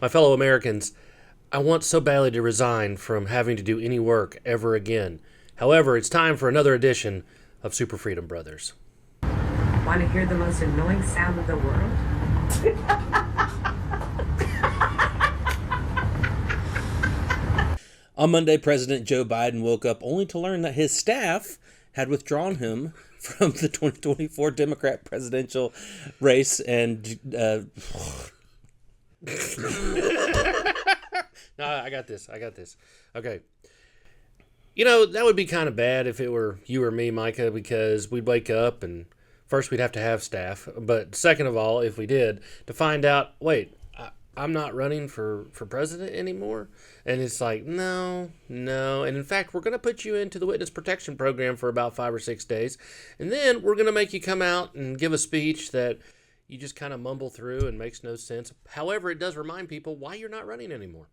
My fellow Americans, I want so badly to resign from having to do any work ever again. However, it's time for another edition of Super Freedom Brothers. Want to hear the most annoying sound in the world? On Monday, President Joe Biden woke up only to learn that his staff had withdrawn him from the 2024 Democrat presidential race and No, I got this. Okay. You know, that would be kind of bad if it were you or me, Micah, because we'd wake up and first we'd have to have staff. But second of all, if we did, to find out, wait, I'm not running for president anymore. And it's like, no. And in fact, we're going to put you into the witness protection program for about 5 or 6 days. And then we're going to make you come out and give a speech that you just kind of mumble through and makes no sense. However, it does remind people why you're not running anymore.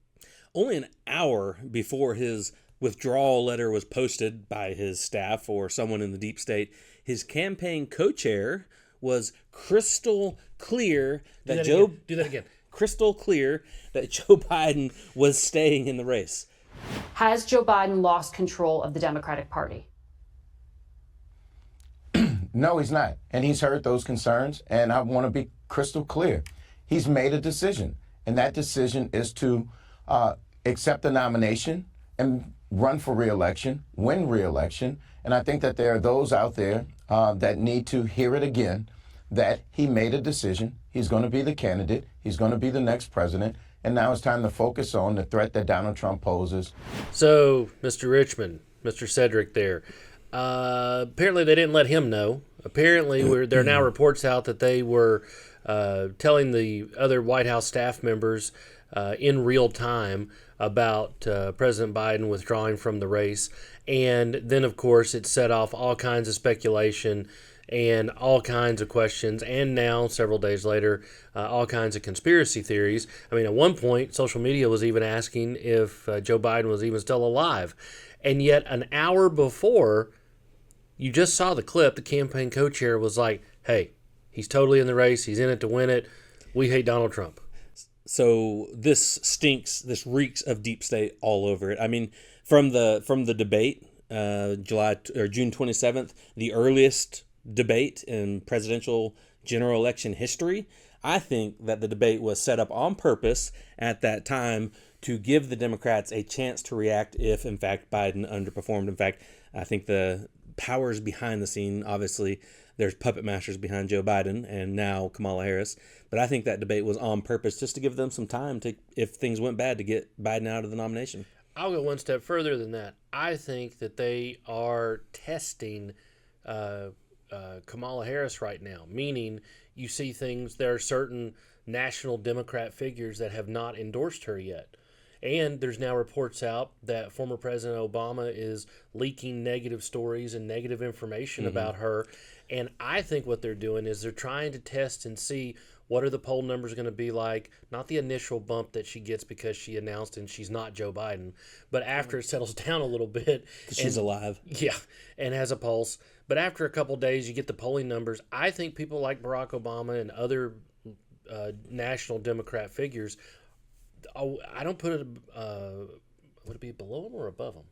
only an hour before his withdrawal letter was posted by his staff or someone in the deep state, his campaign co-chair was crystal clear that Do that again. crystal clear that Joe Biden was staying in the race. Has Joe Biden lost control of the Democratic Party? No, he's not. And he's heard those concerns. And I want to be crystal clear. He's made a decision. And that decision is to accept the nomination and run for re-election, win re-election. And I think that there are those out there that need to hear it again, that he made a decision. He's going to be the candidate. He's going to be the next president. And now it's time to focus on the threat that Donald Trump poses. So, Mr. Richmond, Mr. Cedric there, apparently they didn't let him know. Apparently there are now reports out that they were telling the other White House staff members in real time about President Biden withdrawing from the race. And then, of course, it set off all kinds of speculation and all kinds of questions, and now, several days later, all kinds of conspiracy theories. I mean, at one point, social media was even asking if Joe Biden was even still alive. And yet, an hour before, you just saw the clip, the campaign co-chair was like, hey, he's totally in the race, he's in it to win it, we hate Donald Trump. So this stinks, this reeks of deep state all over it. I mean, from the debate, June 27th, the earliest debate in presidential general election history, I think that the debate was set up on purpose at that time to give the Democrats a chance to react if, in fact, Biden underperformed. In fact, I think the powers behind the scene, obviously, there's puppet masters behind Joe Biden and now Kamala Harris. But I think that debate was on purpose just to give them some time to, if things went bad, to get Biden out of the nomination. I'll go one step further than that. I think that they are testing Kamala Harris right now, meaning you see things, there are certain national Democrat figures that have not endorsed her yet. And there's now reports out that former President Obama is leaking negative stories and negative information about her. And I think what they're doing is they're trying to test and see what are the poll numbers going to be like, not the initial bump that she gets because she announced and she's not Joe Biden, but after it settles down a little bit. She's alive. Yeah, and has a pulse. But after a couple of days, you get the polling numbers. I think people like Barack Obama and other national Democrat figures, I don't put it, would it be below them or above them?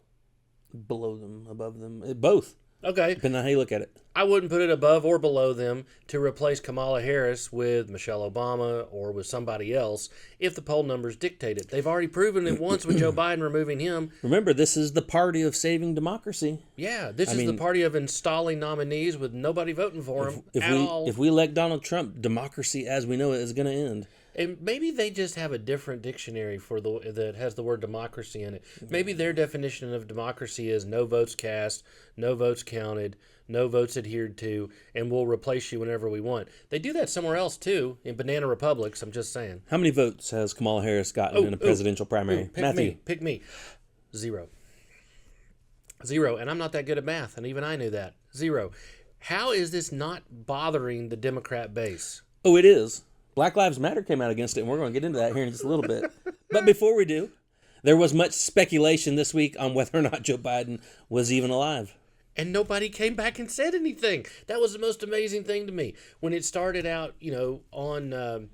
Below them, above them, both. Okay. Depending on how you look at it. I wouldn't put it above or below them to replace Kamala Harris with Michelle Obama or with somebody else if the poll numbers dictate it. They've already proven it once with Joe Biden removing him. Remember, this is the party of saving democracy. Yeah, this is the party of installing nominees with nobody voting for him at all. If we elect Donald Trump, democracy as we know it is going to end. And maybe they just have a different dictionary for that has the word democracy in it. Maybe their definition of democracy is no votes cast, no votes counted, no votes adhered to, and we'll replace you whenever we want. They do that somewhere else too, in banana republics. I'm just saying. How many votes has Kamala Harris gotten in a presidential primary? Matthew. Pick me. Zero. And I'm not that good at math, and even I knew that. Zero. How is this not bothering the Democrat base? Oh, it is. Black Lives Matter came out against it, and we're going to get into that here in just a little bit. But before we do, there was much speculation this week on whether or not Joe Biden was even alive. And nobody came back and said anything. That was the most amazing thing to me. When it started out, on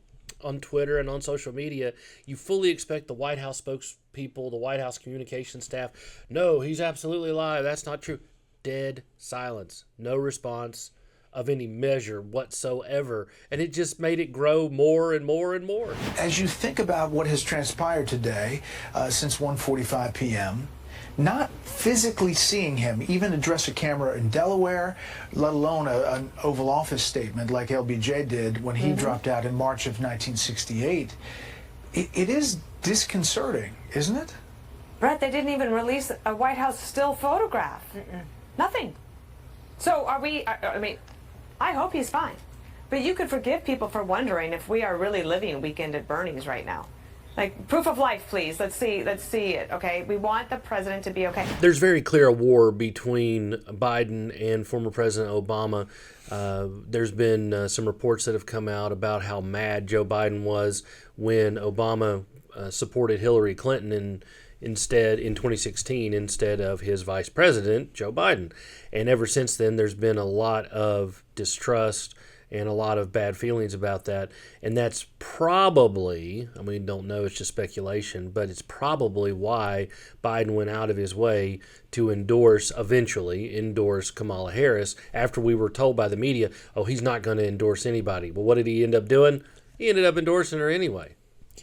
on Twitter and on social media, you fully expect the White House spokespeople, the White House communication staff, no, he's absolutely alive. That's not true. Dead silence. No response of any measure whatsoever. And it just made it grow more and more and more. As you think about what has transpired today, since 1:45 p.m., not physically seeing him even address a camera in Delaware, let alone an Oval Office statement like LBJ did when he dropped out in March of 1968, it is disconcerting, isn't it? Brett, they didn't even release a White House still photograph. Nothing. So are we, I mean, I hope he's fine. But you could forgive people for wondering if we are really living weekend at Bernie's right now. Like, proof of life, please. Let's see it, okay? We want the president to be okay. There's very clear a war between Biden and former President Obama. There's been some reports that have come out about how mad Joe Biden was when Obama supported Hillary Clinton instead in 2016 instead of his vice president, Joe Biden. And ever since then, there's been a lot of distrust and a lot of bad feelings about that. And that's probably, I mean, don't know, it's just speculation, but it's probably why Biden went out of his way to eventually endorse Kamala Harris after we were told by the media, oh, he's not going to endorse anybody. Well, what did he end up doing? He ended up endorsing her anyway.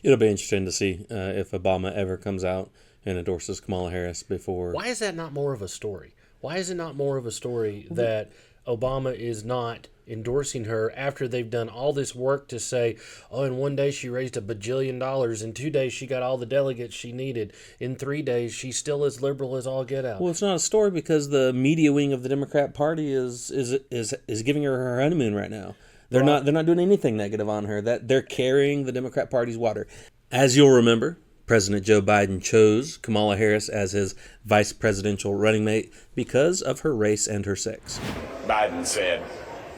It'll be interesting to see if Obama ever comes out and endorses Kamala Harris before. Why is that not more of a story? Why is it not more of a story that Obama is not endorsing her after they've done all this work to say, oh, in 1 day she raised $1 bajillion. In 2 days she got all the delegates she needed. In 3 days she's still as liberal as all get out. Well, it's not a story because the media wing of the Democrat Party is giving her honeymoon right now. They're not doing anything negative on her. That they're carrying the Democrat Party's water. As you'll remember, President Joe Biden chose Kamala Harris as his vice presidential running mate because of her race and her sex. Biden said,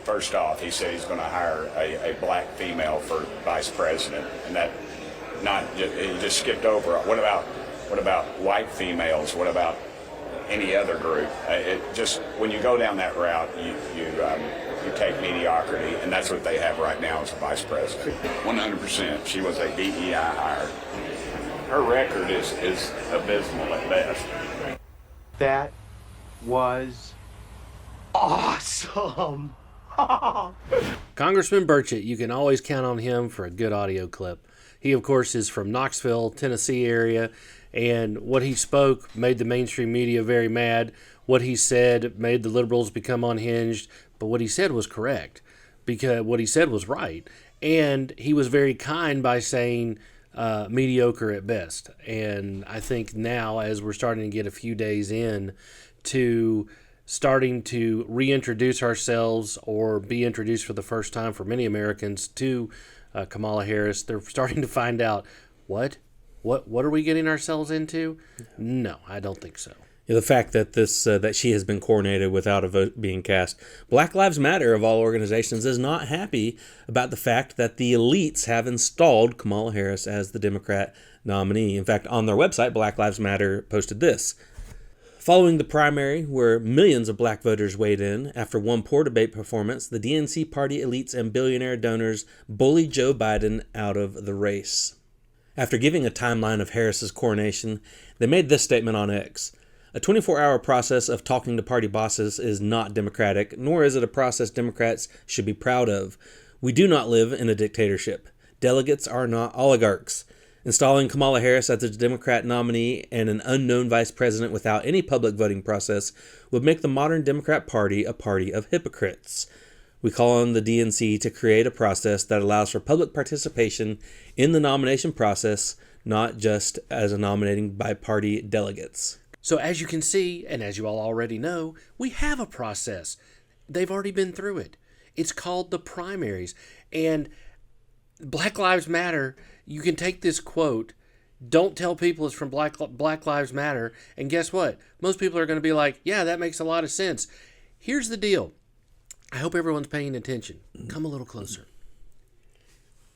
first off, he said he's going to hire a black female for vice president, and that he just skipped over. What about white females? What about any other group? It just, when you go down that route, you take mediocrity, and that's what they have right now as a vice president. 100%. She was a DEI hire. Her record is abysmal at best. That was awesome. Congressman Burchett, you can always count on him for a good audio clip. He, of course, is from Knoxville, Tennessee area, and what he spoke made the mainstream media very mad. What he said made the liberals become unhinged, but what he said was correct, because what he said was right. And he was very kind by saying mediocre at best. And I think now, as we're starting to get a few days in to starting to reintroduce ourselves or be introduced for the first time for many Americans to Kamala Harris, they're starting to find out, what are we getting ourselves into? No, I don't think so. The fact that that she has been coronated without a vote being cast. Black Lives Matter, of all organizations, is not happy about the fact that the elites have installed Kamala Harris as the Democrat nominee. In fact, on their website, Black Lives Matter posted this. Following the primary, where millions of black voters weighed in, after one poor debate performance, the DNC party elites and billionaire donors bullied Joe Biden out of the race. After giving a timeline of Harris's coronation, they made this statement on X. A 24-hour process of talking to party bosses is not democratic, nor is it a process Democrats should be proud of. We do not live in a dictatorship. Delegates are not oligarchs. Installing Kamala Harris as the Democrat nominee and an unknown vice president without any public voting process would make the modern Democrat Party a party of hypocrites. We call on the DNC to create a process that allows for public participation in the nomination process, not just as a nominating by party delegates. So as you can see, and as you all already know, we have a process. They've already been through it. It's called the primaries. And Black Lives Matter, you can take this quote, don't tell people it's from Black Lives Matter, and guess what? Most people are going to be like, yeah, that makes a lot of sense. Here's the deal. I hope everyone's paying attention. Come a little closer.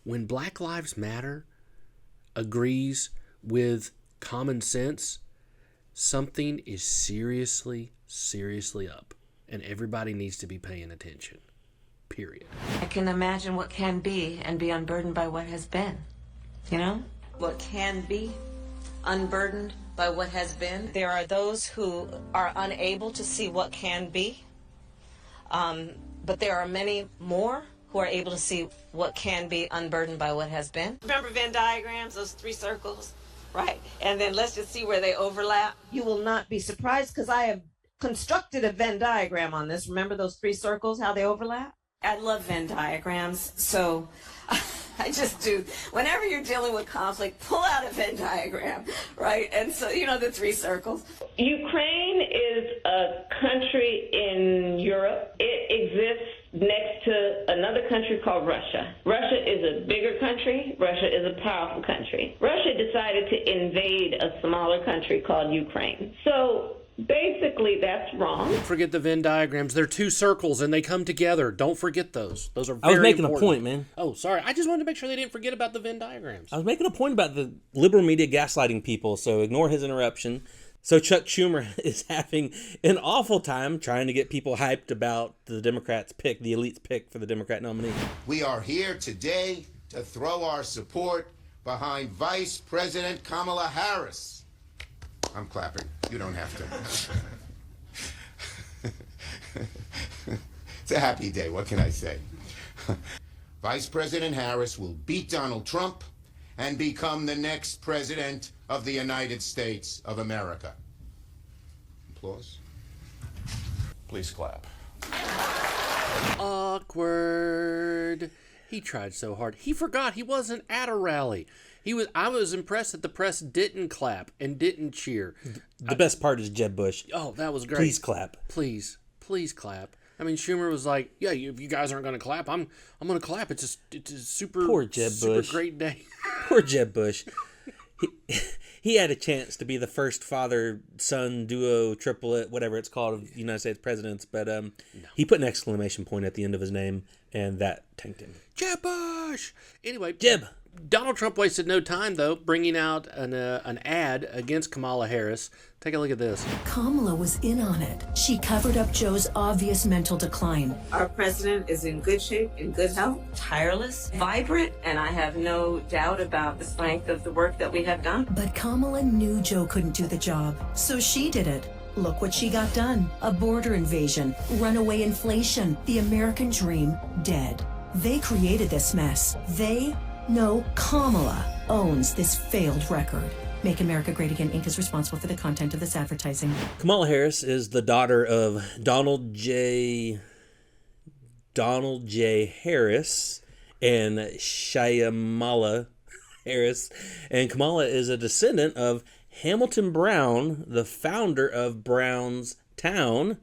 When Black Lives Matter agrees with common sense, something is seriously up, and everybody needs to be paying attention. period. I can imagine what can be and be unburdened by what has been. You know? What can be unburdened by what has been. There are those who are unable to see what can be, but there are many more who are able to see what can be unburdened by what has been. Remember Venn diagrams, those 3 circles? Right. And then let's just see where they overlap. You will not be surprised because I have constructed a Venn diagram on this. Remember those 3 circles, how they overlap? I love Venn diagrams, so I just do. Whenever you're dealing with conflict, pull out a Venn diagram, right? And so, you know, the 3 circles. Ukraine is a country in Europe. It exists next to another country called Russia. Russia is a bigger country. Russia is a powerful country. Russia decided to invade a smaller country called Ukraine. So basically, that's wrong. Don't forget the Venn diagrams. They're 2 circles and they come together. Don't forget those. Those are very I was making important. a point, man. Oh, sorry. I just wanted to make sure they didn't forget about the Venn diagrams. I was making a point about the liberal media gaslighting people, so ignore his interruption. So Chuck Schumer is having an awful time trying to get people hyped about the Democrats' pick, the elite's pick for the Democrat nominee. We are here today to throw our support behind Vice President Kamala Harris. I'm clapping. You don't have to. It's a happy day. What can I say? Vice President Harris will beat Donald Trump and become the next president of the United States of America. Applause. Please clap. Awkward. He tried so hard. He forgot he wasn't at a rally. I was impressed that the press didn't clap and didn't cheer. The best part is Jeb Bush. Oh, that was great. Please clap. Please clap. I mean, Schumer was like, "Yeah, if you guys aren't going to clap, I'm going to clap. It's a super Poor Jeb Bush. great day." Poor Jeb Bush. He had a chance to be the first father-son duo, triplet, whatever it's called, of the United States presidents, but he put an exclamation point at the end of his name, and that tanked him. Jeb Bush. Anyway, Jeb. Donald Trump wasted no time, though, bringing out an ad against Kamala Harris. Take a look at this. Kamala was in on it. She covered up Joe's obvious mental decline. Our president is in good shape, in good health, tireless, vibrant, and I have no doubt about the strength of the work that we have done. But Kamala knew Joe couldn't do the job, so she did it. Look what she got done. A border invasion, runaway inflation, the American dream dead. They created this mess. No, Kamala owns this failed record. Make America Great Again Inc. is responsible for the content of this advertising. Kamala Harris is the daughter of Donald J. Harris and Shyamala Harris. And Kamala is a descendant of Hamilton Brown, the founder of Brownstown.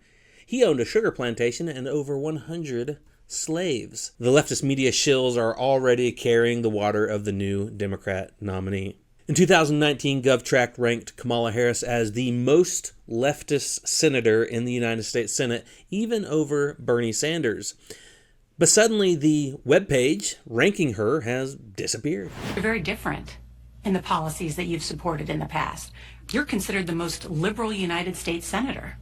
He owned a sugar plantation and over 100 slaves. The leftist media shills are already carrying the water of the new Democrat nominee. In 2019, GovTrack ranked Kamala Harris as the most leftist senator in the United States Senate, even over Bernie Sanders. But suddenly the webpage ranking her has disappeared. You're very different in the policies that you've supported in the past. You're considered the most liberal United States senator.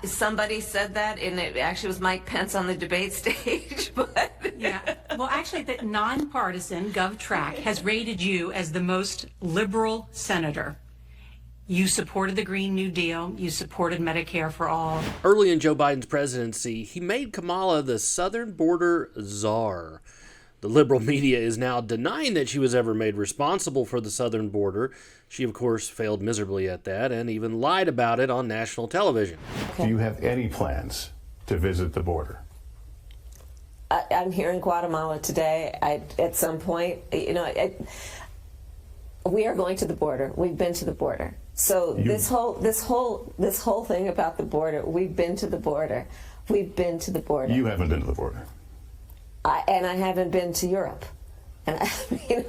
Somebody said that, and it actually was Mike Pence on the debate stage. But yeah, well, actually, the nonpartisan GovTrack has rated you as the most liberal senator. You supported the Green New Deal. You supported Medicare for all. Early in Joe Biden's presidency, he made Kamala the southern border czar. The liberal media is now denying that she was ever made responsible for the southern border. She, of course, failed miserably at that and even lied about it on national television. Do you have any plans to visit the border? I'm here in Guatemala today. At some point, we are going to the border. We've been to the border. So this whole thing about the border, we've been to the border. We've been to the border. You haven't been to the border. And I haven't been to Europe. And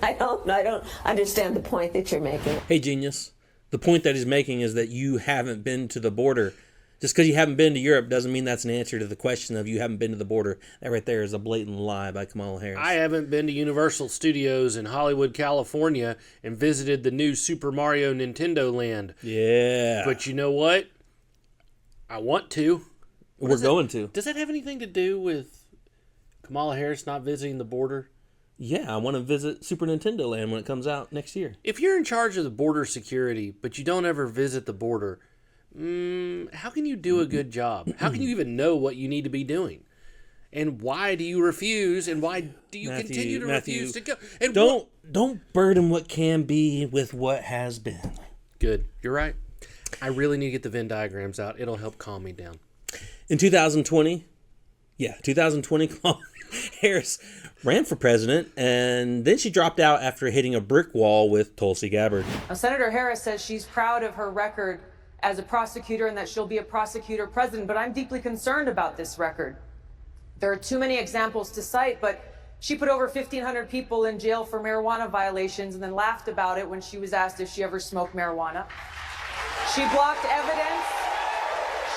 I don't understand the point that you're making. Hey, genius. The point that he's making is that you haven't been to the border. Just because you haven't been to Europe doesn't mean that's an answer to the question of you haven't been to the border. That right there is a blatant lie by Kamala Harris. I haven't been to Universal Studios in Hollywood, California, and visited the new Super Mario Nintendo Land. Yeah. But you know what? I want to. We're going to. Does that have anything to do with Kamala Harris not visiting the border? Yeah, I want to visit Super Nintendo Land when it comes out next year. If you're in charge of the border security, but you don't ever visit the border, how can you do a good job? How can you even know what you need to be doing? And why do you refuse? And why do you continue to refuse to go? And don't burden what can be with what has been. Good. You're right. I really need to get the Venn diagrams out. It'll help calm me down. In 2020, Kamala Harris ran for president, and then she dropped out after hitting a brick wall with Tulsi Gabbard. Now, Senator Harris says she's proud of her record as a prosecutor and that she'll be a prosecutor president, but I'm deeply concerned about this record. There are too many examples to cite, but she put over 1,500 people in jail for marijuana violations and then laughed about it when she was asked if she ever smoked marijuana. She blocked evidence.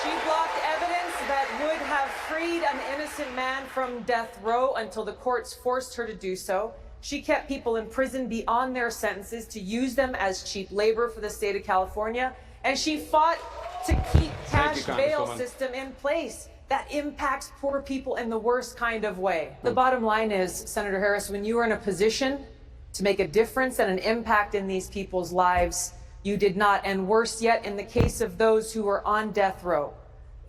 She blocked evidence that would have freed an innocent man from death row until the courts forced her to do so. She kept people in prison beyond their sentences to use them as cheap labor for the state of California. And she fought to keep cash bail system in place that impacts poor people in the worst kind of way. The bottom line is, Senator Harris, when you are in a position to make a difference and an impact in these people's lives, you did not. And worse yet, in the case of those who were on death row,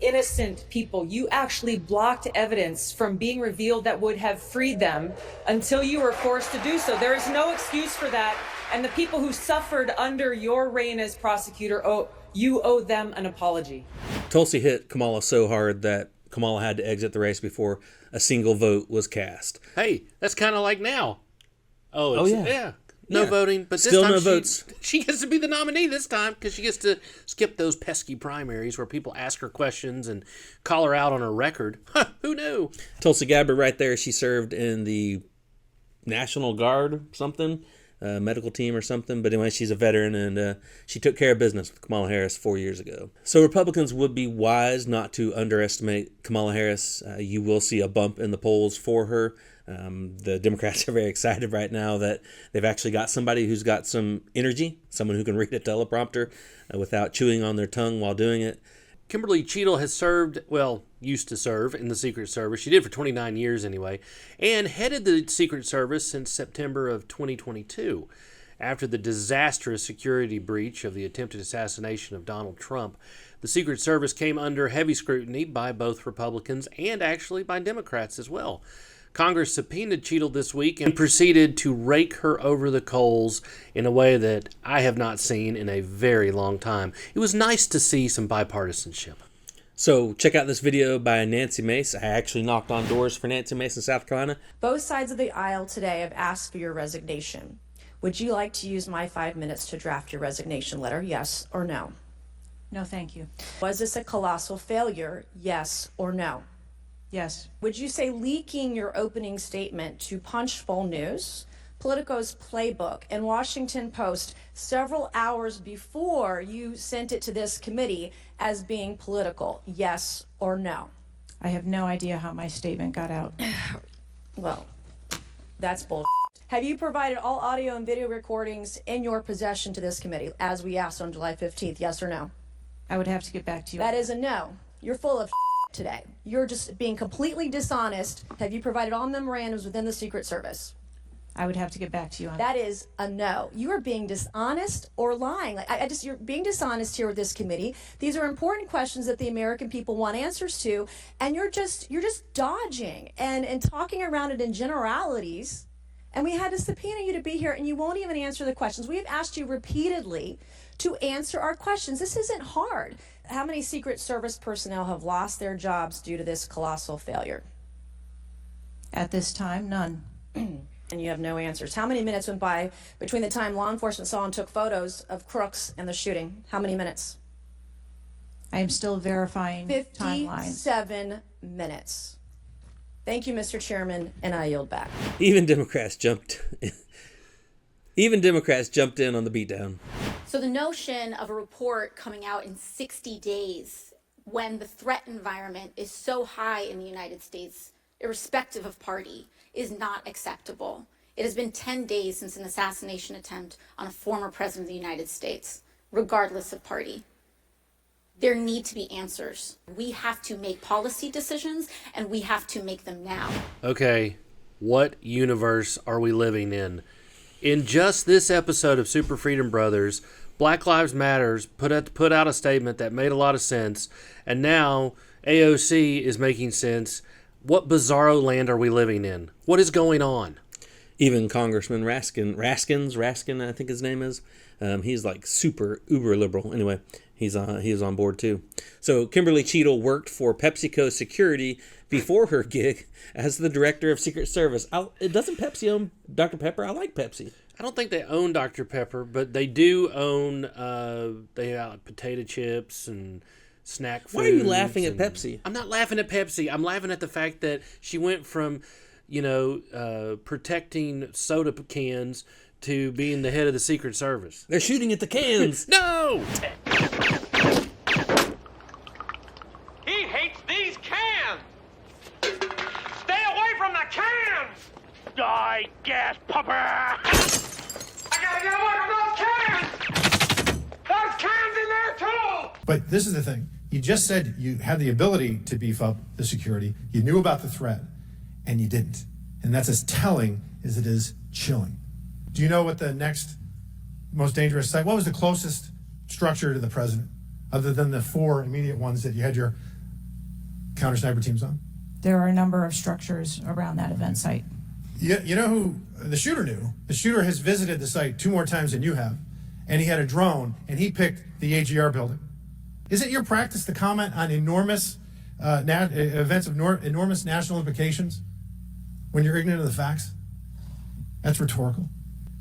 innocent people, you actually blocked evidence from being revealed that would have freed them until you were forced to do so. There is no excuse for that. And the people who suffered under your reign as prosecutor, you owe them an apology. Tulsi hit Kamala so hard that Kamala had to exit the race before a single vote was cast. Hey, that's kind of like now. Oh, yeah. No voting, but this Still time no votes. She gets to be the nominee this time because she gets to skip those pesky primaries where people ask her questions and call her out on her record. Who knew? Tulsi Gabbard right there, she served in the National Guard something. Medical team or something, but anyway, she's a veteran, and she took care of business with Kamala Harris 4 years ago. So Republicans would be wise not to underestimate Kamala Harris. You will see a bump in the polls for her. The Democrats are very excited right now that they've actually got somebody who's got some energy, someone who can read a teleprompter without chewing on their tongue while doing it. Kimberly Cheatle has used to serve in the Secret Service. She did for 29 years anyway, and headed the Secret Service since September of 2022. After the disastrous security breach of the attempted assassination of Donald Trump, the Secret Service came under heavy scrutiny by both Republicans and actually by Democrats as well. Congress subpoenaed Cheatle this week and proceeded to rake her over the coals in a way that I have not seen in a very long time. It was nice to see some bipartisanship. So check out this video by Nancy Mace. I actually knocked on doors for Nancy Mace in South Carolina. Both sides of the aisle today have asked for your resignation. Would you like to use my 5 minutes to draft your resignation letter, yes or no? No, thank you. Was this a colossal failure, yes or no? Yes. Would you say leaking your opening statement to Punchbowl News, Politico's Playbook, and Washington Post several hours before you sent it to this committee as being political, yes or no? I have no idea how my statement got out. Well, that's bull. Have you provided all audio and video recordings in your possession to this committee, as we asked on July 15th, yes or no? I would have to get back to you. That is a no. You're full of today. You're just being completely dishonest. Have you provided all memorandums within the Secret Service? I would have to get back to you on that. Is a no. You are being dishonest or lying. You're being dishonest here with this committee. These are important questions that the American people want answers to, and you're just dodging and talking around it in generalities. And we had to subpoena you to be here, and you won't even answer the questions. We have asked you repeatedly to answer our questions. This isn't hard. How many Secret Service personnel have lost their jobs due to this colossal failure? At this time, none. And you have no answers. How many minutes went by between the time law enforcement saw and took photos of crooks and the shooting? How many minutes? I am still verifying 57 minutes. Thank you, Mr. Chairman, and I yield back. Even Democrats jumped in on the beatdown. So the notion of a report coming out in 60 days when the threat environment is so high in the United States, irrespective of party, is not acceptable. It has been 10 days since an assassination attempt on a former president of the United States, regardless of party. There need to be answers. We have to make policy decisions, and we have to make them now. Okay, what universe are we living in? In just this episode of Super Freedom Brothers, Black Lives Matters put out a statement that made a lot of sense, and now AOC is making sense. What bizarro land are we living in? What is going on? Even Congressman Raskin, I think his name is, he's like super uber liberal. Anyway, he is on board too. So Kimberly Cheatle worked for PepsiCo Security before her gig as the director of Secret Service. Doesn't Pepsi own Dr. Pepper? I like Pepsi. I don't think they own Dr. Pepper, but they do own they have potato chips and snack foods. Why are you laughing at Pepsi? I'm not laughing at Pepsi. I'm laughing at the fact that she went from, protecting soda cans to being the head of the Secret Service. They're shooting at the cans. No! He hates these cans! Stay away from the cans! Die, gas pupper! I gotta get away from those cans! There's cans in there too! But this is the thing. You just said you had the ability to beef up the security. You knew about the threat, and you didn't. And that's as telling as it is chilling. Do you know what the next most dangerous site, what was the closest structure to the president, other than the 4 immediate ones that you had your counter sniper teams on? There are a number of structures around that event site. You know who the shooter knew? The shooter has visited the site 2 more times than you have, and he had a drone, and he picked the AGR building. Is it your practice to comment on enormous events of enormous national implications when you're ignorant of the facts? That's rhetorical.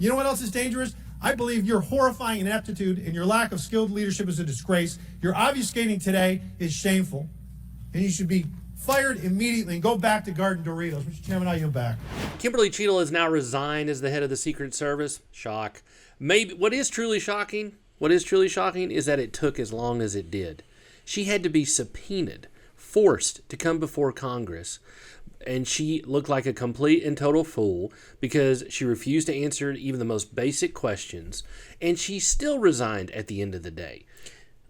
You know what else is dangerous? I believe your horrifying ineptitude and your lack of skilled leadership is a disgrace. Your obfuscating today is shameful, and you should be fired immediately and go back to Garden Doritos. Mr. Chairman, I yield back. Kimberly Cheatle has now resigned as the head of the Secret Service. Shock. Maybe what is truly shocking is that it took as long as it did. She had to be subpoenaed, forced to come before Congress, and she looked like a complete and total fool because she refused to answer even the most basic questions, and she still resigned at the end of the day.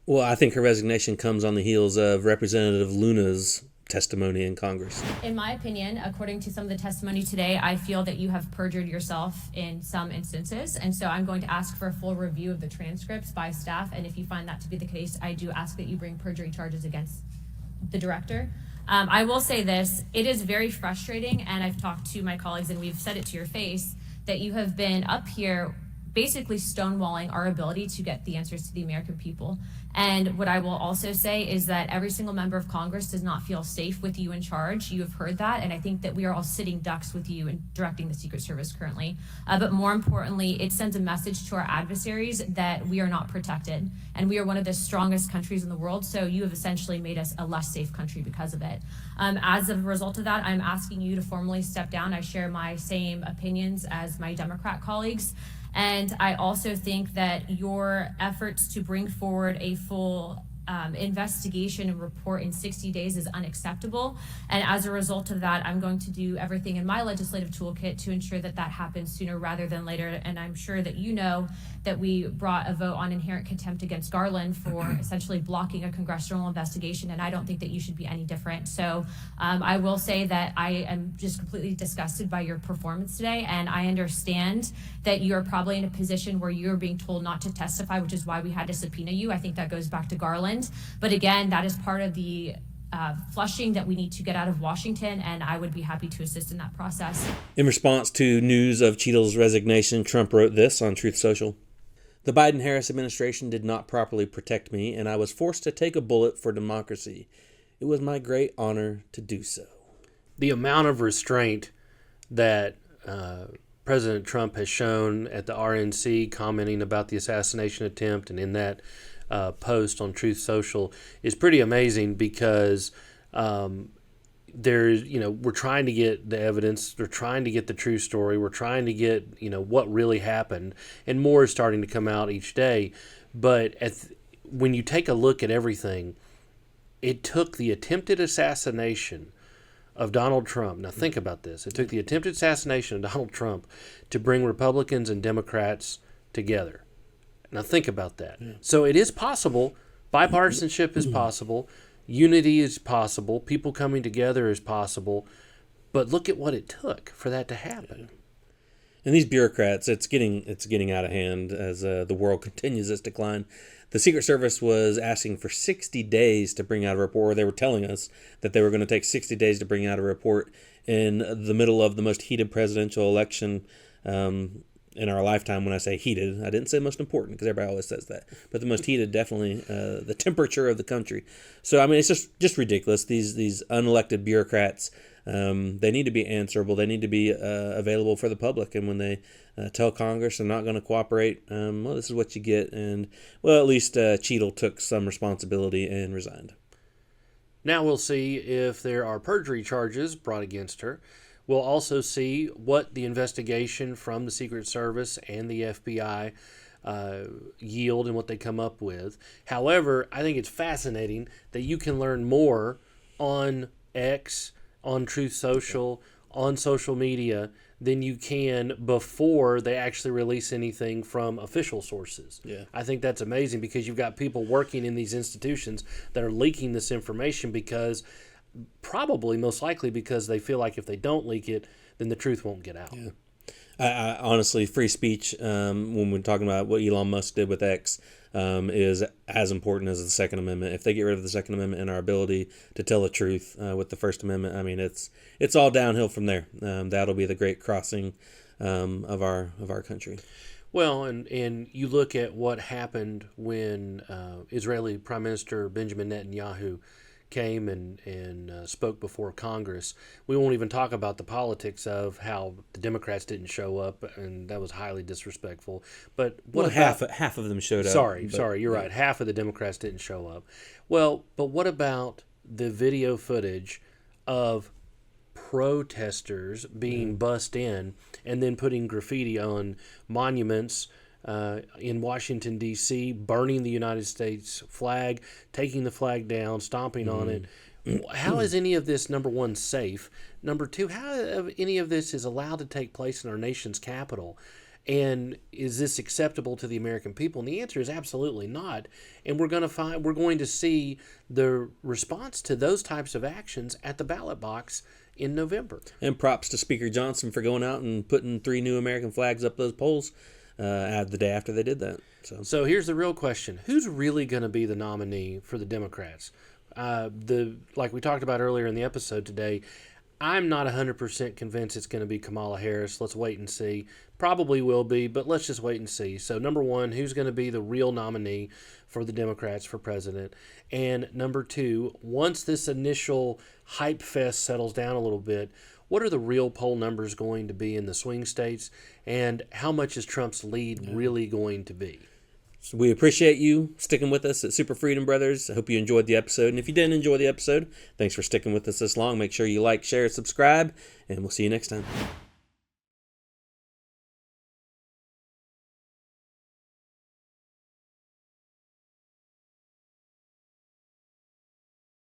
Well, I think her resignation comes on the heels of Representative Luna's testimony in Congress. In my opinion, according to some of the testimony today, I feel that you have perjured yourself in some instances, and so I'm going to ask for a full review of the transcripts by staff, and if you find that to be the case, I do ask that you bring perjury charges against the director. I will say this, it is very frustrating, and I've talked to my colleagues and we've said it to your face, that you have been up here basically stonewalling our ability to get the answers to the American people. And what I will also say is that every single member of Congress does not feel safe with you in charge. You have heard that, and I think that we are all sitting ducks with you in directing the Secret Service currently. But more importantly, it sends a message to our adversaries that we are not protected, and we are one of the strongest countries in the world, so you have essentially made us a less safe country because of it. As a result of that, I'm asking you to formally step down. I share my same opinions as my Democrat colleagues. And I also think that your efforts to bring forward a full investigation and report in 60 days is unacceptable. And as a result of that, I'm going to do everything in my legislative toolkit to ensure that that happens sooner rather than later. And I'm sure that you know that we brought a vote on inherent contempt against Garland for essentially blocking a congressional investigation. And I don't think that you should be any different. So I will say that I am just completely disgusted by your performance today. And I understand that you're probably in a position where you're being told not to testify, which is why we had to subpoena you. I think that goes back to Garland. But again, that is part of the flushing that we need to get out of Washington, and I would be happy to assist in that process. In response to news of Cheatle's resignation, Trump wrote this on Truth Social. The Biden-Harris administration did not properly protect me, and I was forced to take a bullet for democracy. It was my great honor to do so. The amount of restraint that President Trump has shown at the RNC, commenting about the assassination attempt, and in that post on Truth Social is pretty amazing because there's, we're trying to get the evidence, we're trying to get the true story, we're trying to get, what really happened, and more is starting to come out each day. But when you take a look at everything, it took the attempted assassination of Donald Trump. Now think about this. It took the attempted assassination of Donald Trump to bring Republicans and Democrats together. Now think about that. Yeah. So it is possible Bipartisanship is possible. Unity is possible. People coming together is possible. But look at what it took for that to happen. And these bureaucrats, it's getting out of hand as the world continues its decline. The Secret Service was asking for 60 days to bring out a report, or they were telling us that they were going to take 60 days to bring out a report in the middle of the most heated presidential election in our lifetime. When I say heated, I didn't say most important, because everybody always says that. But the most heated, definitely the temperature of the country. So, I mean, it's just ridiculous. These unelected bureaucrats, they need to be answerable. They need to be available for the public. And when they tell Congress they're not going to cooperate, well, this is what you get. And, well, at least Cheatle took some responsibility and resigned. Now we'll see if there are perjury charges brought against her. We'll also see what the investigation from the Secret Service and the FBI yield and what they come up with. However, I think it's fascinating that you can learn more on X, on Truth Social, on social media than you can before they actually release anything from official sources. Yeah. I think that's amazing, because you've got people working in these institutions that are leaking this information because, probably most likely because they feel like if they don't leak it, then the truth won't get out. Yeah. I honestly, free speech, when we're talking about what Elon Musk did with X, is as important as the Second Amendment. If they get rid of the Second Amendment and our ability to tell the truth with the First Amendment, I mean, it's all downhill from there. That'll be the great crossing of our country. Well, and you look at what happened when Israeli Prime Minister Benjamin Netanyahu came and spoke before Congress. We won't even talk about the politics of how the Democrats didn't show up, and that was highly disrespectful. But what about, half of them showed up? Sorry, you're right. Half of the Democrats didn't show up. Well, but what about the video footage of protesters being bussed in and then putting graffiti on monuments in Washington, D.C., burning the United States flag, taking the flag down, stomping on it? How is any of this, number one, safe? Number two, how any of this is allowed to take place in our nation's capital? And is this acceptable to the American people? And the answer is absolutely not. And we're going to see the response to those types of actions at the ballot box in November. And props to Speaker Johnson for going out and putting 3 new American flags up those polls the day after they did that. So here's the real question. Who's really going to be the nominee for the Democrats? Like we talked about earlier in the episode today, I'm not 100% convinced it's going to be Kamala Harris. Let's wait and see. Probably will be, but let's just wait and see. So number one, who's going to be the real nominee for the Democrats for president? And number two, once this initial hype fest settles down a little bit, what are the real poll numbers going to be in the swing states? And how much is Trump's lead really going to be? So we appreciate you sticking with us at Super Freedom Brothers. I hope you enjoyed the episode. And if you didn't enjoy the episode, thanks for sticking with us this long. Make sure you like, share, subscribe, and we'll see you next time.